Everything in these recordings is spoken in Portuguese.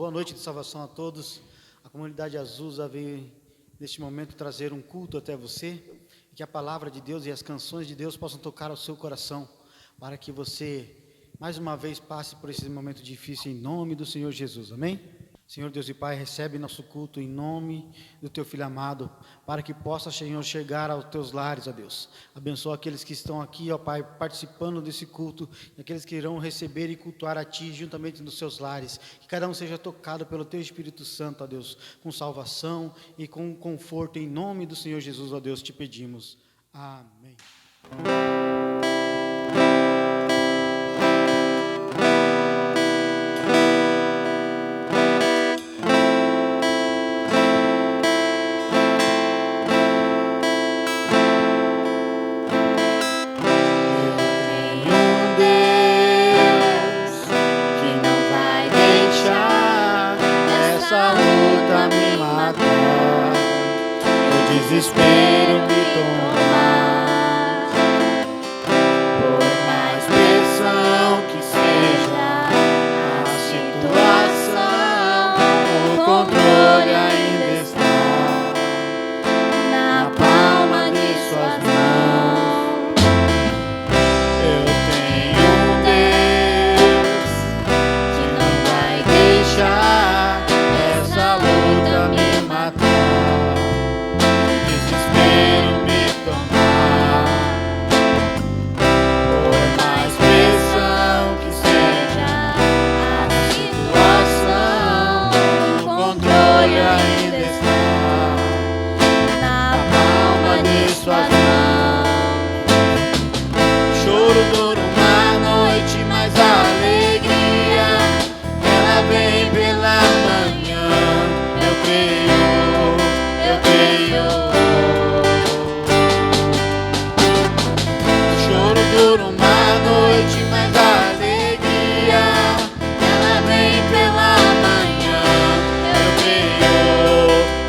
Boa noite de salvação a todos. A comunidade Azusa veio neste momento trazer um culto até você, e que a palavra de Deus e as canções de Deus possam tocar ao seu coração, para que você mais uma vez passe por esse momento difícil em nome do Senhor Jesus. Amém? Senhor Deus e Pai, recebe nosso culto em nome do Teu Filho amado, para que possa, Senhor, chegar aos Teus lares, ó Deus. Abençoa aqueles que estão aqui, ó Pai, participando desse culto, e aqueles que irão receber e cultuar a Ti juntamente nos seus lares. Que cada um seja tocado pelo Teu Espírito Santo, ó Deus, com salvação e com conforto, em nome do Senhor Jesus, ó Deus, te pedimos. Amém. Desespero me tomar, por mais pressão que seja a situação, o controle ainda está na palma de suas mãos. Eu tenho um Deus que não vai deixar essa luta me matar.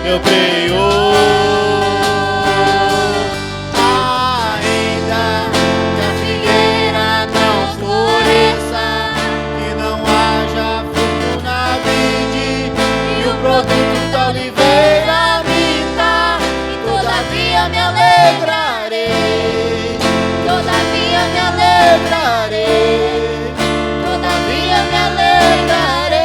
Eu creio, ainda que a figueira não floresça, que não haja fruto na vide e o produto da oliveira minta, e todavia me alegrarei, todavia me alegrarei, todavia me alegrarei.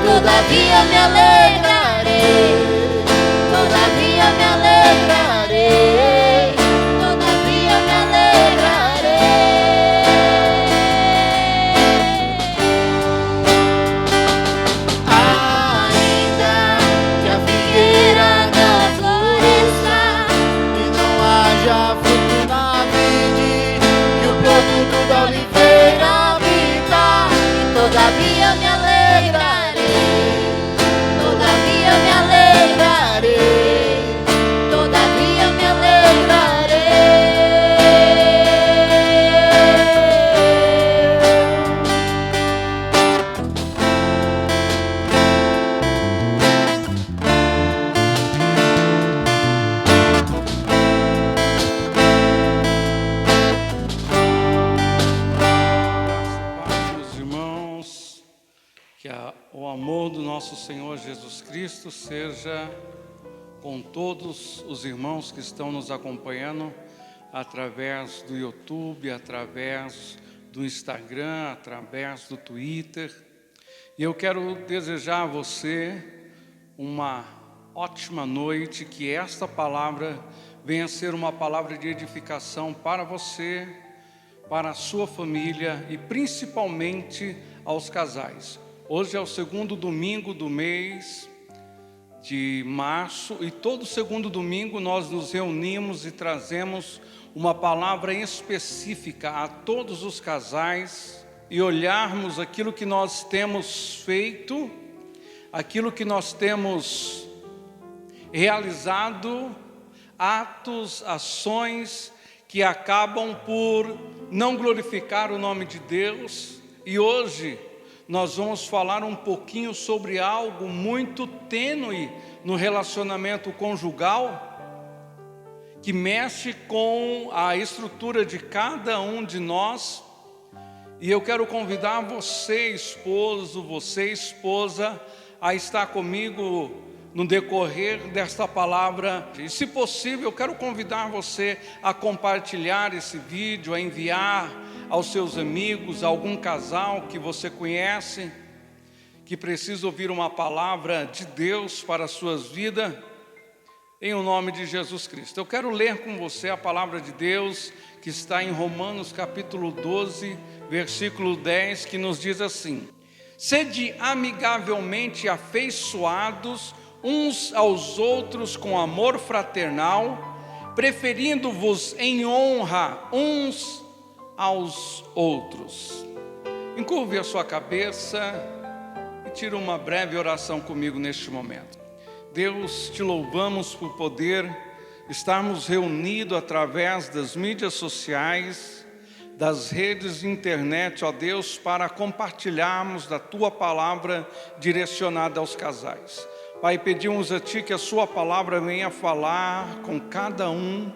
Todavia me alegrarei, todavia me alegrarei, todavia me alegrarei. Ainda que a figueira não floresça, que não haja fruto na vide, que o produto da oliveira minta, e todavia me alegrarei. nosso Senhor Jesus Cristo seja com todos os irmãos que estão nos acompanhando através do YouTube, através do Instagram, através do Twitter. E eu quero desejar a você uma ótima noite, que esta palavra venha ser uma palavra de edificação para você, para a sua família e principalmente aos casais. Hoje é o segundo domingo do mês de março e todo segundo domingo nós nos reunimos e trazemos uma palavra específica a todos os casais e olharmos aquilo que nós temos feito, aquilo que nós temos realizado, atos, ações que acabam por não glorificar o nome de Deus. E hoje nós vamos falar um pouquinho sobre algo muito tênue no relacionamento conjugal, que mexe com a estrutura de cada um de nós. E eu quero convidar você, esposo, você, esposa, a estar comigo no decorrer desta palavra. E se possível, eu quero convidar você a compartilhar esse vídeo, a enviar aos seus amigos, a algum casal que você conhece, que precisa ouvir uma palavra de Deus para as suas vidas, em o nome de Jesus Cristo. Eu quero ler com você a palavra de Deus, que está em Romanos capítulo 12, versículo 10, que nos diz assim: sede amigavelmente afeiçoados uns aos outros com amor fraternal, preferindo-vos em honra uns aos outros. Encurve a sua cabeça e tire uma breve oração comigo neste momento. Deus, te louvamos por poder estarmos reunidos através das mídias sociais, das redes de internet, ó Deus, para compartilharmos da Tua palavra direcionada aos casais. Pai, pedimos a Ti que a Sua palavra venha falar com cada um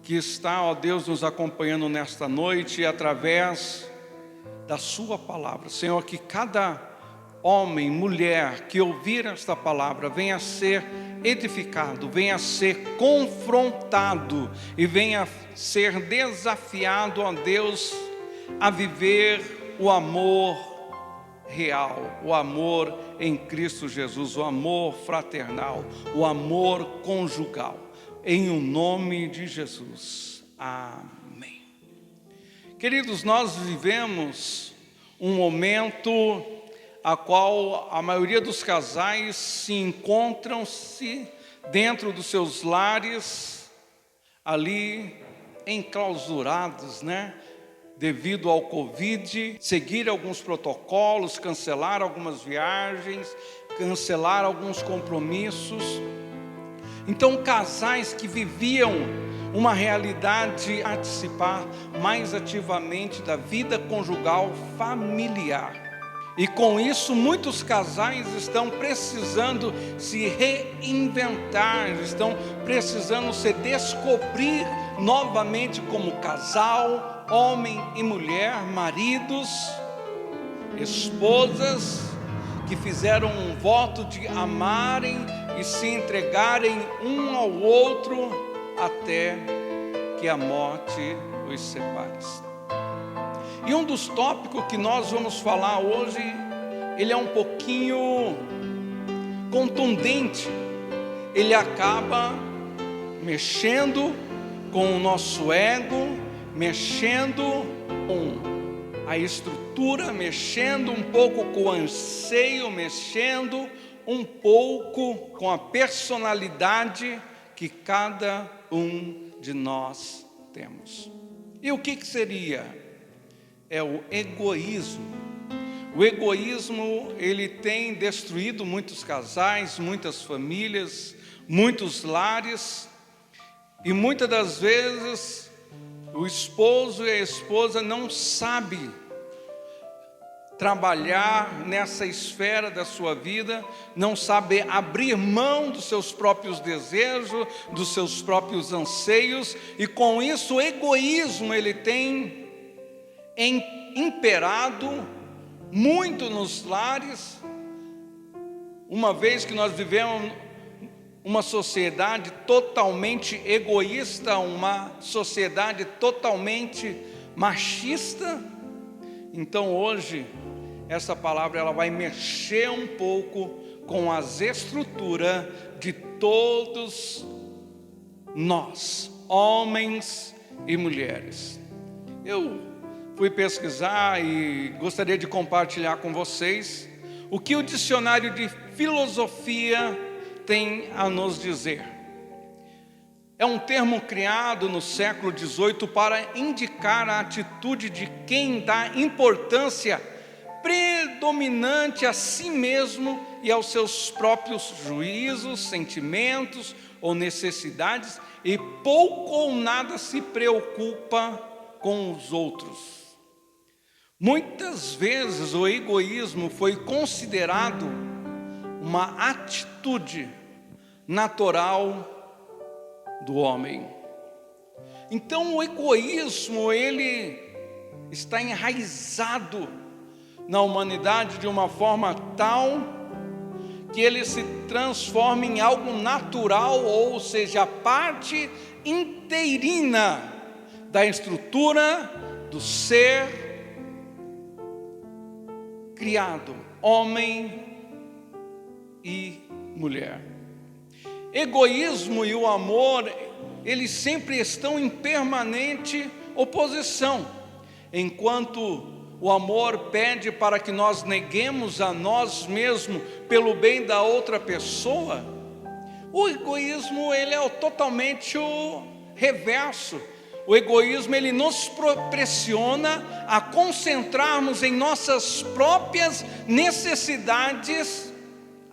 que está, ó Deus, nos acompanhando nesta noite, e através da Sua palavra, Senhor, que cada homem, mulher que ouvir esta palavra venha a ser edificado, venha a ser confrontado e venha a ser desafiado, ó Deus, a viver o amor real, o amor em Cristo Jesus, o amor fraternal, o amor conjugal. Em o nome de Jesus, amém. Queridos, nós vivemos um momento a qual a maioria dos casais se encontram-se dentro dos seus lares, ali enclausurados, devido ao Covid, seguir alguns protocolos, cancelar algumas viagens, cancelar alguns compromissos. Então, casais que viviam uma realidade, participar mais ativamente da vida conjugal familiar. E com isso, muitos casais estão precisando se reinventar, estão precisando se descobrir novamente como casal, homem e mulher, maridos, esposas, que fizeram um voto de amarem e se entregarem um ao outro até que a morte os separe. E um dos tópicos que nós vamos falar hoje, ele é um pouquinho contundente. Ele acaba mexendo com o nosso ego, mexendo com a estrutura, mexendo um pouco com o anseio, mexendo um pouco com a personalidade que cada um de nós temos. E o que seria? É o egoísmo. O egoísmo, ele tem destruído muitos casais, muitas famílias, muitos lares, e muitas das vezes o esposo e a esposa não sabem trabalhar nessa esfera da sua vida, não sabem abrir mão dos seus próprios desejos, dos seus próprios anseios, e com isso o egoísmo ele tem imperado muito nos lares, uma vez que nós vivemos uma sociedade totalmente egoísta, uma sociedade totalmente machista, então hoje essa palavra ela vai mexer um pouco com as estruturas de todos nós, homens e mulheres. Eu fui pesquisar e gostaria de compartilhar com vocês o que o dicionário de filosofia tem a nos dizer. É um termo criado no século XVIII para indicar a atitude de quem dá importância predominante a si mesmo e aos seus próprios juízos, sentimentos ou necessidades, e pouco ou nada se preocupa com os outros. Muitas vezes o egoísmo foi considerado uma atitude natural do homem. Então o egoísmo ele está enraizado na humanidade de uma forma tal que ele se transforma em algo natural, ou seja, parte inteirina da estrutura do ser criado, homem e mulher. Egoísmo e o amor, eles sempre estão em permanente oposição. Enquanto o amor pede para que nós neguemos a nós mesmos pelo bem da outra pessoa, o egoísmo ele é totalmente o reverso. O egoísmo ele nos pressiona a concentrarmos em nossas próprias necessidades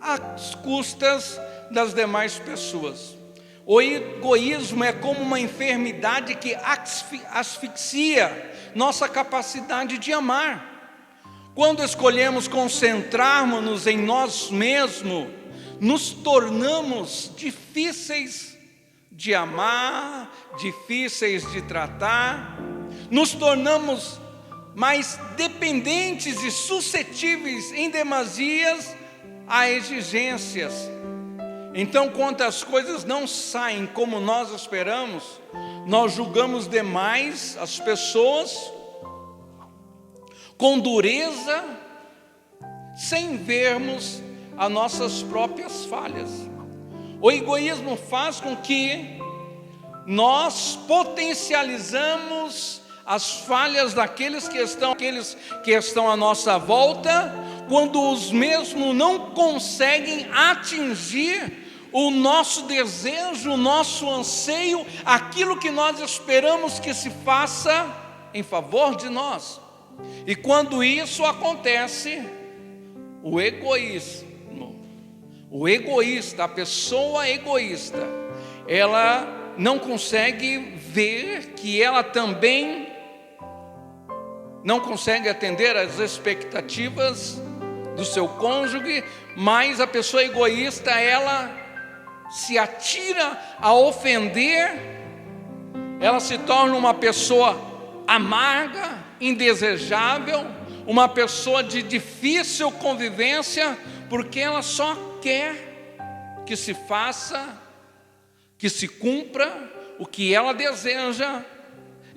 às custas das demais pessoas. O egoísmo é como uma enfermidade que asfixia nossa capacidade de amar. Quando escolhemos concentrar-nos em nós mesmos, nos tornamos difíceis de amar, difíceis de tratar, nos tornamos mais dependentes e suscetíveis em demasias a exigências. Então, quando as coisas não saem como nós esperamos, nós julgamos demais as pessoas com dureza, sem vermos as nossas próprias falhas. O egoísmo faz com que nós potencializamos as falhas daqueles que estão à nossa volta, quando os mesmos não conseguem atingir o nosso desejo, o nosso anseio, aquilo que nós esperamos que se faça em favor de nós. E quando isso acontece, o egoísta, a pessoa egoísta, ela não consegue ver que ela também não consegue atender às expectativas do seu cônjuge, mas a pessoa egoísta, ela se atira a ofender, ela se torna uma pessoa amarga, indesejável, uma pessoa de difícil convivência, porque ela só quer que se faça, que se cumpra o que ela deseja,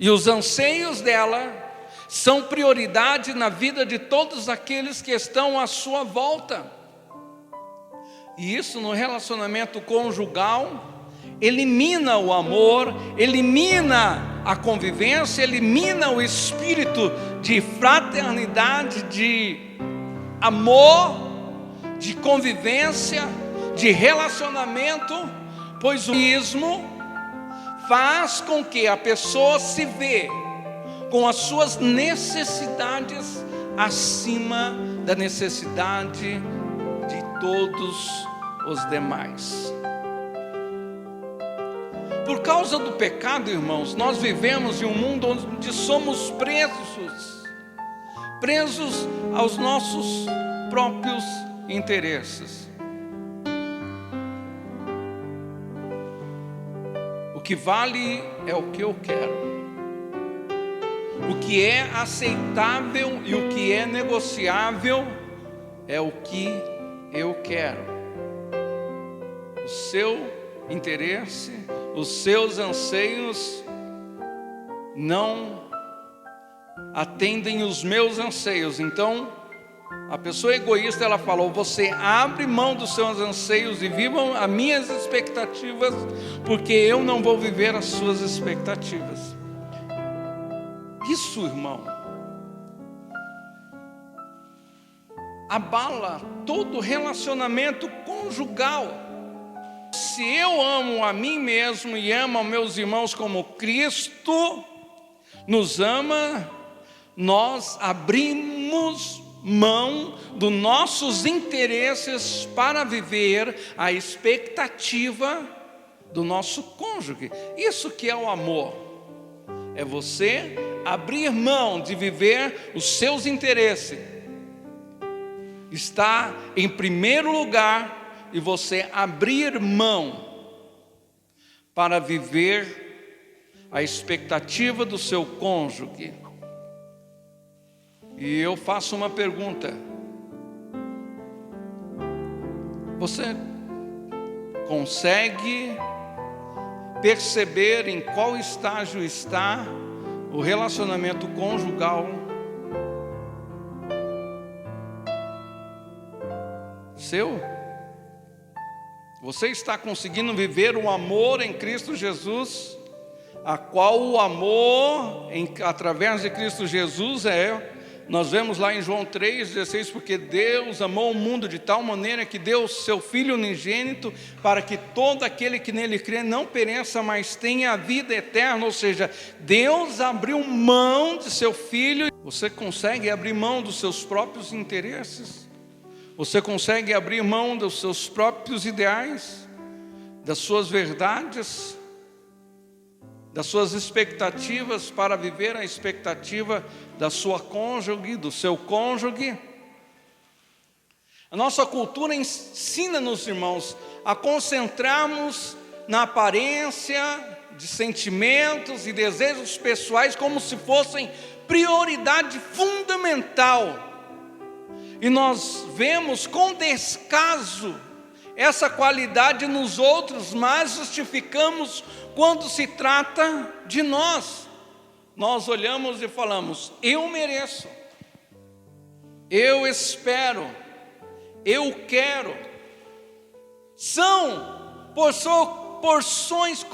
e os anseios dela são prioridade na vida de todos aqueles que estão à sua volta. E isso no relacionamento conjugal elimina o amor, elimina a convivência, elimina o espírito de fraternidade, de amor, de convivência, de relacionamento, pois o egoísmo faz com que a pessoa se vê com as suas necessidades acima da necessidade de todos os demais. Por causa do pecado, irmãos, nós vivemos em um mundo onde somos presos aos nossos próprios interesses. O que vale é o que eu quero. O que é aceitável e o que é negociável é o que eu quero. O seu interesse, os seus anseios não atendem os meus anseios. Então, a pessoa egoísta, ela falou: você abre mão dos seus anseios e vivam as minhas expectativas, porque eu não vou viver as suas expectativas. Isso, irmão, abala todo relacionamento conjugal. Se eu amo a mim mesmo e amo aos meus irmãos como Cristo nos ama, nós abrimos mão dos nossos interesses para viver a expectativa do nosso cônjuge. Isso que é o amor. É você abrir mão de viver os seus interesses. Está em primeiro lugar e você abrir mão para viver a expectativa do seu cônjuge. E eu faço uma pergunta: você consegue perceber em qual estágio está o relacionamento conjugal seu? Você está conseguindo viver o amor em Cristo Jesus, a qual o amor através de Cristo Jesus nós vemos lá em João 3,16, porque Deus amou o mundo de tal maneira que deu o seu Filho unigênito, para que todo aquele que nele crê não pereça, mas tenha a vida eterna. Ou seja, Deus abriu mão de seu Filho. Você consegue abrir mão dos seus próprios interesses? Você consegue abrir mão dos seus próprios ideais, das suas verdades, das suas expectativas para viver a expectativa da sua cônjuge, do seu cônjuge? A nossa cultura ensina-nos, irmãos, a concentrarmos na aparência de sentimentos e desejos pessoais como se fossem prioridade fundamental. E nós vemos com descaso essa qualidade nos outros, mas justificamos quando se trata de nós. Nós olhamos e falamos: eu mereço, eu espero, eu quero. São porções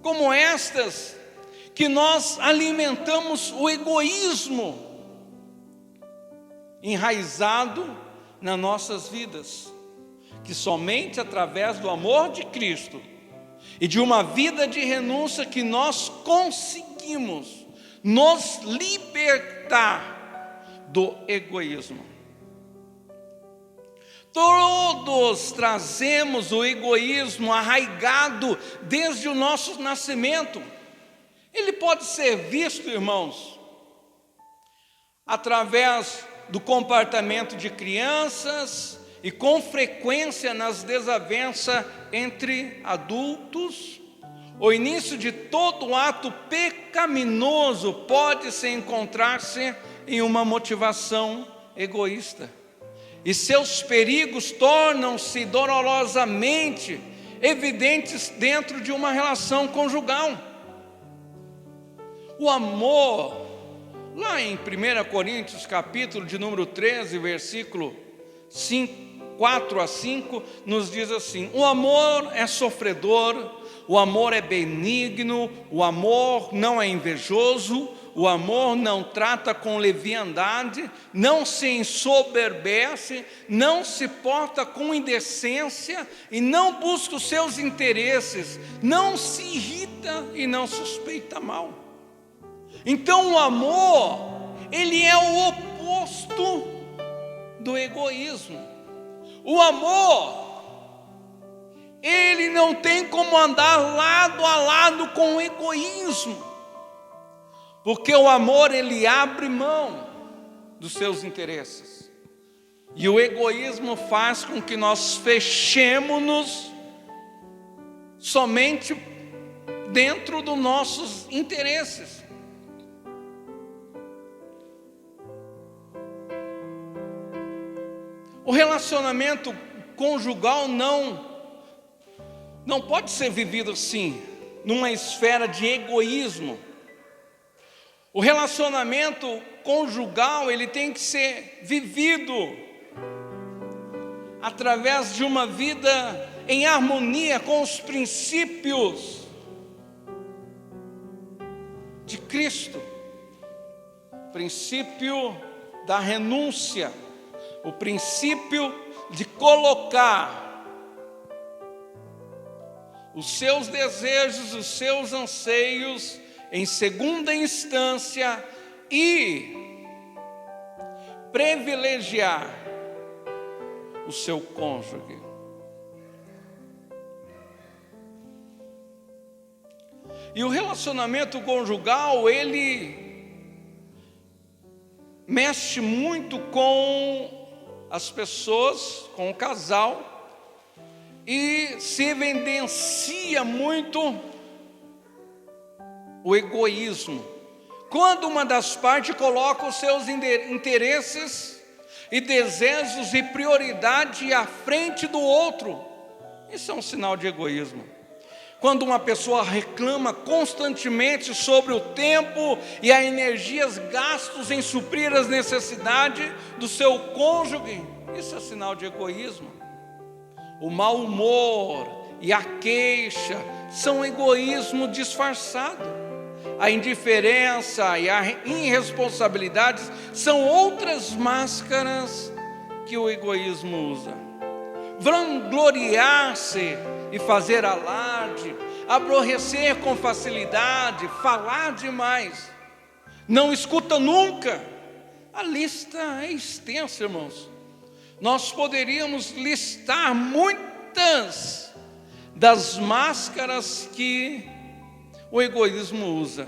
como estas que nós alimentamos o egoísmo enraizado nas nossas vidas, que somente através do amor de Cristo e de uma vida de renúncia que nós conseguimos nos libertar do egoísmo. Todos trazemos o egoísmo arraigado desde o nosso nascimento. Ele pode ser visto, irmãos, através do comportamento de crianças e com frequência nas desavenças entre adultos. O início de todo ato pecaminoso pode encontrar-se em uma motivação egoísta, e seus perigos tornam-se dolorosamente evidentes dentro de uma relação conjugal. O amor, lá em 1 Coríntios, capítulo de número 13, versículo 4 a 5, nos diz assim: o amor é sofredor, o amor é benigno, o amor não é invejoso, o amor não trata com leviandade, não se ensoberbece, não se porta com indecência e não busca os seus interesses, não se irrita e não suspeita mal. Então o amor, ele é o oposto do egoísmo. O amor, ele não tem como andar lado a lado com o egoísmo, porque o amor, ele abre mão dos seus interesses, e o egoísmo faz com que nós fechemos-nos somente dentro dos nossos interesses. O relacionamento conjugal não pode ser vivido assim, numa esfera de egoísmo. O relacionamento conjugal, ele tem que ser vivido através de uma vida em harmonia com os princípios de Cristo. O princípio da renúncia, o princípio de colocar os seus desejos, os seus anseios em segunda instância e privilegiar o seu cônjuge. E o relacionamento conjugal, ele mexe muito com as pessoas, com o casal, e se evidencia muito o egoísmo. Quando uma das partes coloca os seus interesses e desejos e prioridade à frente do outro, isso é um sinal de egoísmo. Quando uma pessoa reclama constantemente sobre o tempo e as energias gastos em suprir as necessidades do seu cônjuge, isso é sinal de egoísmo. O mau humor e a queixa são egoísmo disfarçado. A indiferença e a irresponsabilidade são outras máscaras que o egoísmo usa. Vangloriar-se e fazer alarde, aborrecer com facilidade, falar demais, não escuta nunca. A lista é extensa, irmãos. Nós poderíamos listar muitas das máscaras que o egoísmo usa.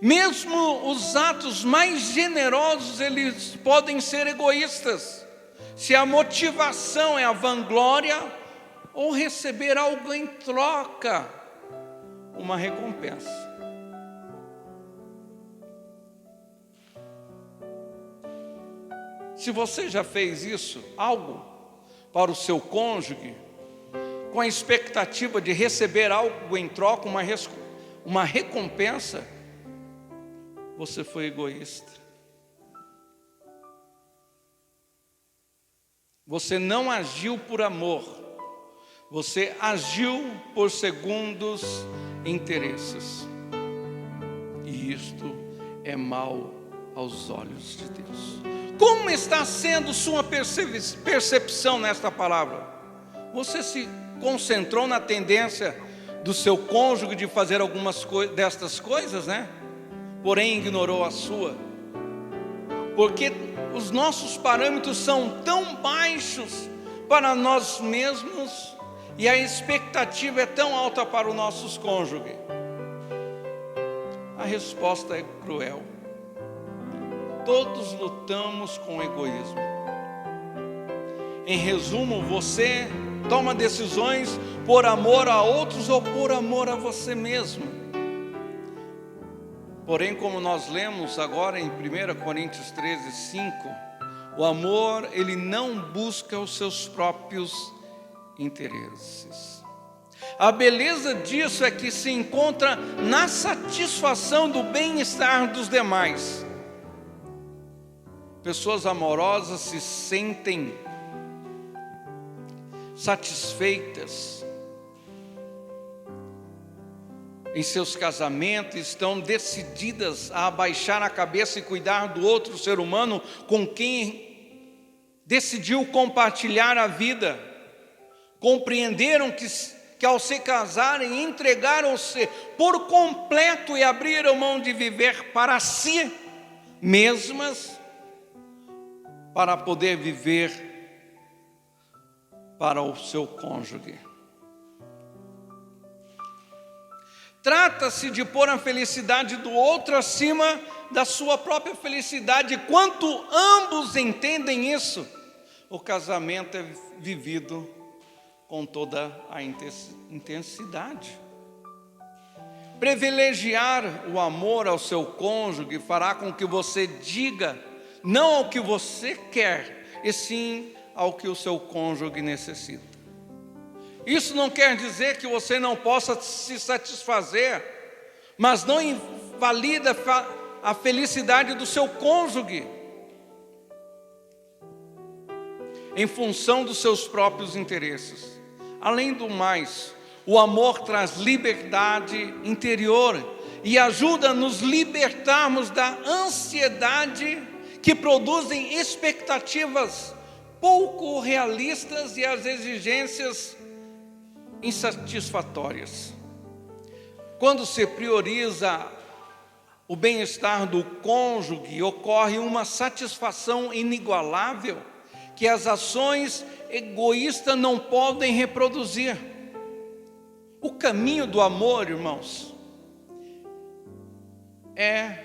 Mesmo os atos mais generosos, eles podem ser egoístas, se a motivação é a vanglória ou receber algo em troca, uma recompensa. Se você já fez isso, algo para o seu cônjuge, com a expectativa de receber algo em troca, uma recompensa, você foi egoísta. Você não agiu por amor, você agiu por segundos interesses. E isto é mal aos olhos de Deus. Como está sendo sua percepção nesta palavra? Você se concentrou na tendência do seu cônjuge de fazer algumas destas coisas, né? Porém ignorou a sua. Porque os nossos parâmetros são tão baixos para nós mesmos e a expectativa é tão alta para os nossos cônjuges. A resposta é cruel. Todos lutamos com o egoísmo. Em resumo, você toma decisões por amor a outros ou por amor a você mesmo. Porém, como nós lemos agora em 1 Coríntios 13, 5, o amor, ele não busca os seus próprios interesses. A beleza disso é que se encontra na satisfação do bem-estar dos demais. Pessoas amorosas se sentem satisfeitas em seus casamentos, estão decididas a abaixar a cabeça e cuidar do outro ser humano com quem decidiu compartilhar a vida. Compreenderam que ao se casarem, entregaram-se por completo e abriram mão de viver para si mesmas, para poder viver para o seu cônjuge. Trata-se de pôr a felicidade do outro acima da sua própria felicidade. Quanto ambos entendem isso, o casamento é vivido com toda a intensidade. Privilegiar o amor ao seu cônjuge fará com que você diga não ao que você quer, e sim ao que o seu cônjuge necessita. Isso não quer dizer que você não possa se satisfazer, mas não invalida a felicidade do seu cônjuge em função dos seus próprios interesses. Além do mais, o amor traz liberdade interior e ajuda a nos libertarmos da ansiedade que produzem expectativas pouco realistas e as exigências insatisfatórias. Quando se prioriza o bem-estar do cônjuge, ocorre uma satisfação inigualável que as ações egoístas não podem reproduzir. O caminho do amor, irmãos, é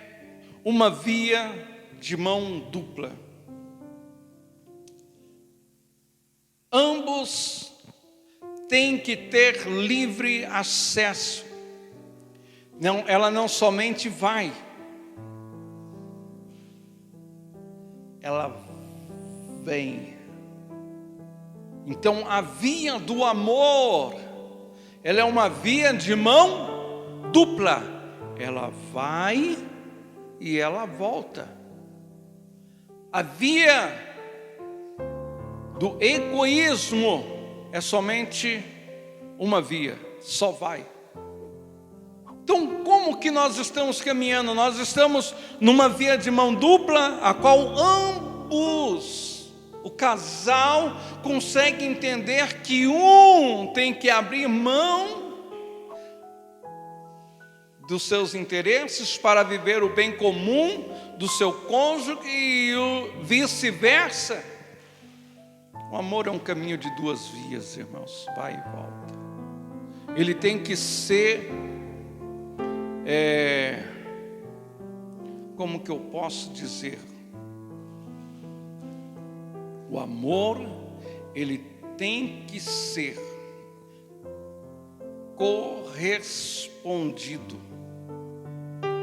uma via de mão dupla. Ambos têm que ter livre acesso. Ela não somente vai, ela vem. Então a via do amor, ela é uma via de mão dupla. Ela vai e ela volta. A via do egoísmo é somente uma via, só vai. Então, como que nós estamos caminhando? Nós estamos numa via de mão dupla, a qual ambos, o casal, consegue entender que um tem que abrir mão dos seus interesses para viver o bem comum do seu cônjuge e o vice-versa. O amor é um caminho de duas vias, irmãos, vai e volta. Ele tem que ser, como que eu posso dizer? O amor, ele tem que ser correspondido.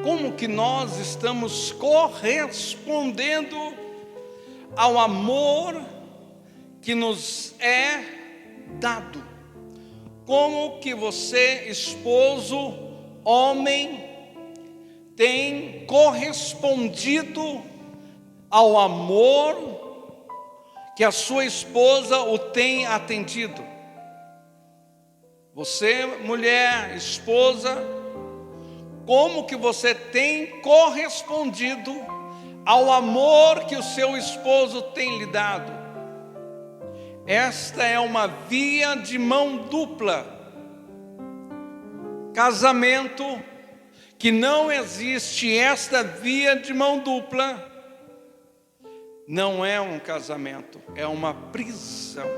Como que nós estamos correspondendo ao amor que nos é dado? Como que você, esposo, homem, tem correspondido ao amor que a sua esposa o tem atendido? Você, mulher, esposa, como que você tem correspondido ao amor que o seu esposo tem lhe dado? Esta é uma via de mão dupla. Casamento que não existe esta via de mão dupla, não é um casamento, é uma prisão.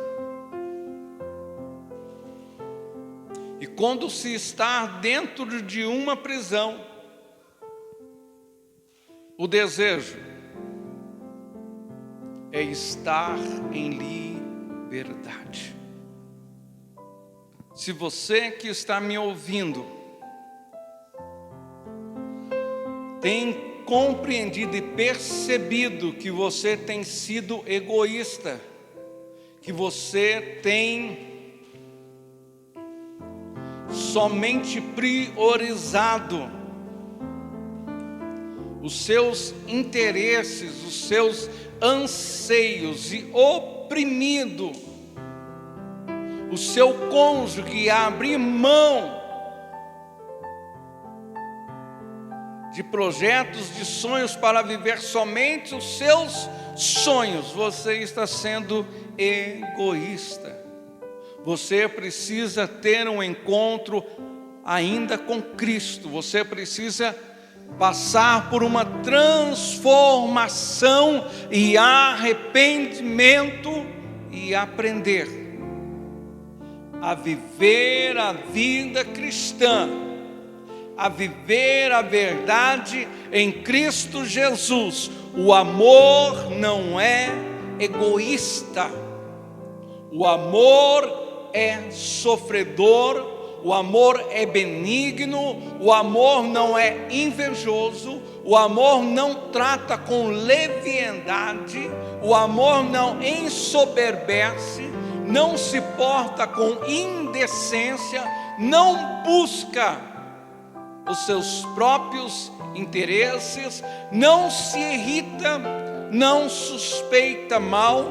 E quando se está dentro de uma prisão, o desejo é estar em liberdade. Se você que está me ouvindo tem compreendido e percebido que você tem sido egoísta, que você tem somente priorizado os seus interesses, os seus anseios e oprimido o seu cônjuge a abrir mão de projetos, de sonhos para viver somente os seus sonhos, você está sendo egoísta. Você precisa ter um encontro ainda com Cristo. Você precisa passar por uma transformação e arrependimento e aprender a viver a vida cristã, a viver a verdade em Cristo Jesus. O amor não é egoísta. O amor é sofredor, o amor é benigno, o amor não é invejoso, o amor não trata com leviandade, o amor não ensoberbece, não se porta com indecência, não busca os seus próprios interesses, não se irrita, não suspeita mal,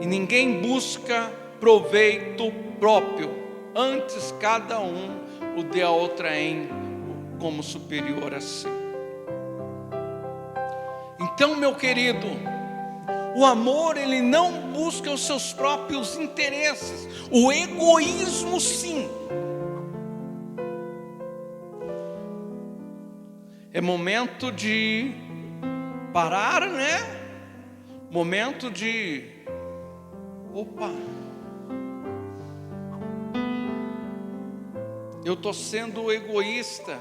e ninguém busca proveito próprio, antes cada um o dê a outrem como superior a si. Então, meu querido, o amor, ele não busca os seus próprios interesses, o egoísmo sim. É momento de parar, né? Momento de eu estou sendo egoísta,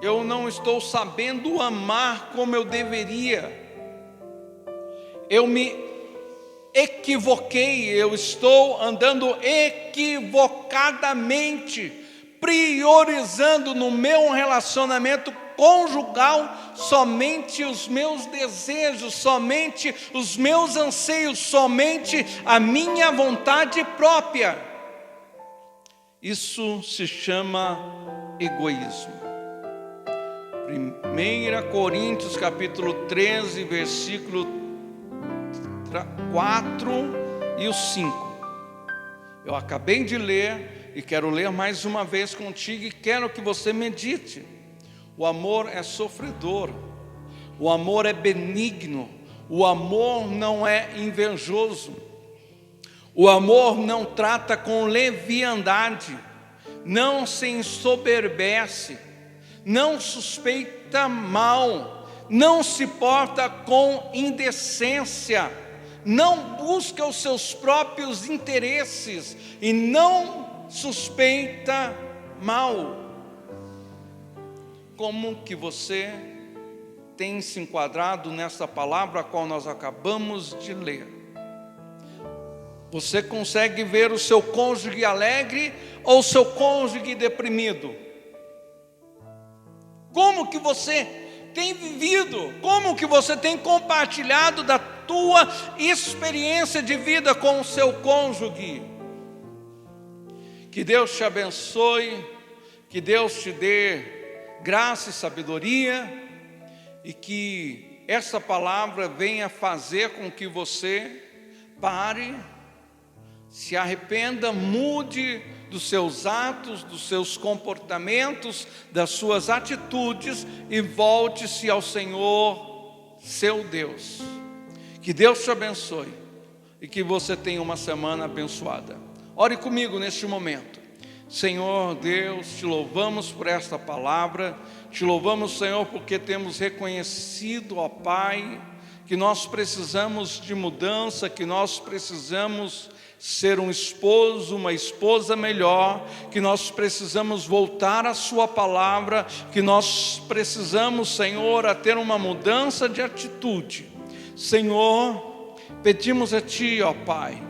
eu não estou sabendo amar como eu deveria, eu me equivoquei, eu estou andando equivocadamente, priorizando no meu relacionamento conjugal somente os meus desejos, somente os meus anseios, somente a minha vontade própria. Isso se chama egoísmo. 1 Coríntios capítulo 13, versículo 4 e o 5. Eu acabei de ler e quero ler mais uma vez contigo e quero que você medite. O amor é sofredor, o amor é benigno, o amor não é invejoso, o amor não trata com leviandade, não se ensoberbece, não suspeita mal, não se porta com indecência, não busca os seus próprios interesses e não suspeita mal. Como que você tem se enquadrado nessa palavra a qual nós acabamos de ler? Você consegue ver o seu cônjuge alegre ou o seu cônjuge deprimido? Como que você tem vivido? Como que você tem compartilhado da tua experiência de vida com o seu cônjuge? Que Deus te abençoe, que Deus te dê graça e sabedoria, e que essa palavra venha fazer com que você pare, se arrependa, mude dos seus atos, dos seus comportamentos, das suas atitudes e volte-se ao Senhor, seu Deus. Que Deus te abençoe e que você tenha uma semana abençoada. Ore comigo neste momento. Senhor Deus, te louvamos por esta palavra, te louvamos, Senhor, porque temos reconhecido, ó Pai, que nós precisamos de mudança, que nós precisamos ser um esposo, uma esposa melhor, que nós precisamos voltar à sua palavra, que nós precisamos, Senhor, a ter uma mudança de atitude. Senhor, pedimos a Ti, ó Pai,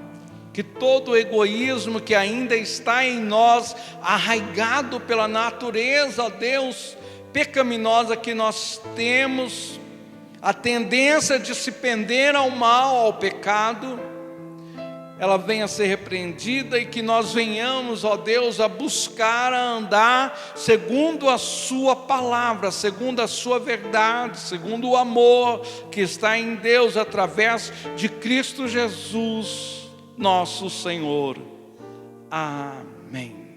que todo o egoísmo que ainda está em nós, arraigado pela natureza, ó Deus, pecaminosa que nós temos, a tendência de se pender ao mal, ao pecado, ela venha a ser repreendida e que nós venhamos, ó Deus, a buscar, a andar segundo a sua palavra, segundo a sua verdade, segundo o amor que está em Deus através de Cristo Jesus, nosso Senhor. Amém.